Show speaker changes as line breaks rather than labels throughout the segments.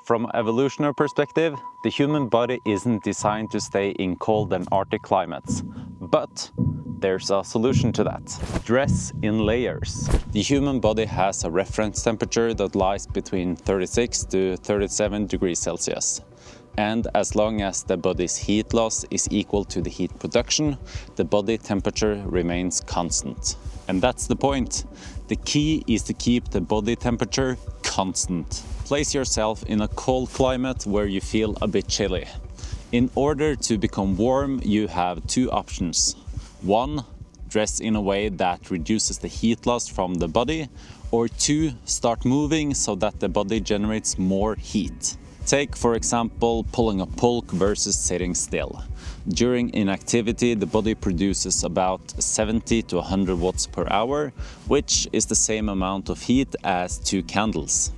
From an evolutionary perspective, the human body isn't designed to stay in cold and Arctic climates. But there's a solution to that. Dress in layers. The human body has a reference temperature that lies between 36 to 37 degrees Celsius. And as long as the body's heat loss is equal to the heat production, the body temperature remains constant. And that's the point. The key is to keep the body temperature constant. Place yourself in a cold climate where you feel a bit chilly. In order to become warm, you have two options. One, dress in a way that reduces the heat loss from the body, or two, start moving so that the body generates more heat. Take, for example, pulling a pulk versus sitting still. During inactivity, the body produces about 70 to 100 watts per hour, which is the same amount of heat as 2 candles.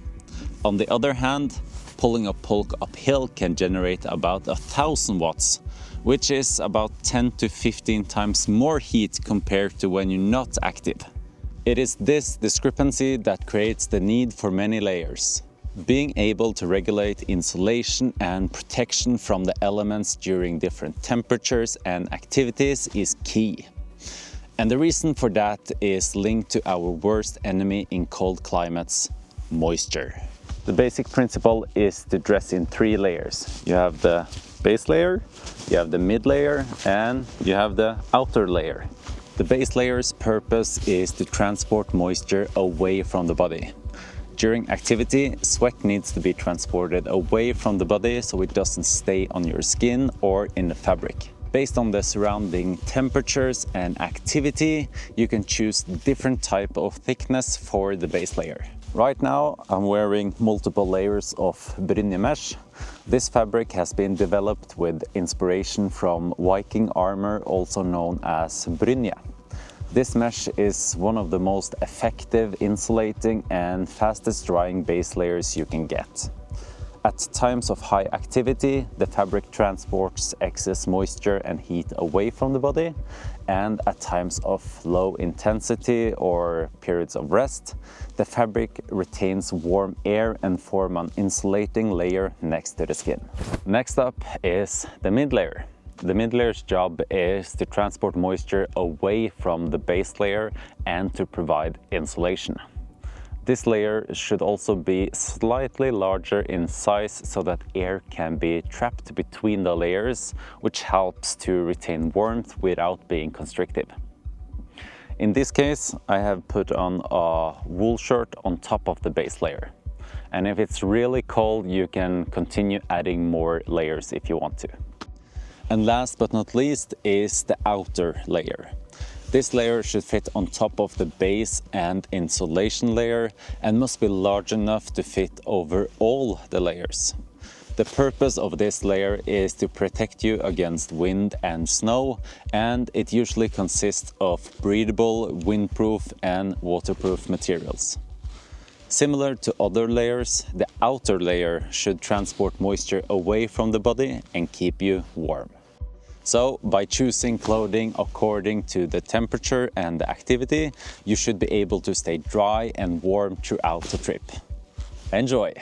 On the other hand, pulling a pulk uphill can generate about 1000 watts, which is about 10 to 15 times more heat compared to when you're not active. It is this discrepancy that creates the need for many layers. Being able to regulate insulation and protection from the elements during different temperatures and activities is key. And the reason for that is linked to our worst enemy in cold climates, moisture. The basic principle is to dress in 3 layers. You have the base layer, you have the mid layer, and you have the outer layer. The base layer's purpose is to transport moisture away from the body. During activity, sweat needs to be transported away from the body so it doesn't stay on your skin or in the fabric. Based on the surrounding temperatures and activity, you can choose different type of thickness for the base layer. Right now, I'm wearing multiple layers of Brynje mesh. This fabric has been developed with inspiration from Viking armor, also known as Brynje. This mesh is one of the most effective, insulating and fastest drying base layers you can get. At times of high activity, the fabric transports excess moisture and heat away from the body, and at times of low intensity or periods of rest, the fabric retains warm air and forms an insulating layer next to the skin. Next up is the mid layer. The mid layer's job is to transport moisture away from the base layer and to provide insulation. This layer should also be slightly larger in size so that air can be trapped between the layers, which helps to retain warmth without being constrictive. In this case, I have put on a wool shirt on top of the base layer. And if it's really cold, you can continue adding more layers if you want to. And last but not least is the outer layer. This layer should fit on top of the base and insulation layer and must be large enough to fit over all the layers. The purpose of this layer is to protect you against wind and snow, and it usually consists of breathable, windproof and waterproof materials. Similar to other layers, the outer layer should transport moisture away from the body and keep you warm. So, by choosing clothing according to the temperature and the activity, you should be able to stay dry and warm throughout the trip. Enjoy!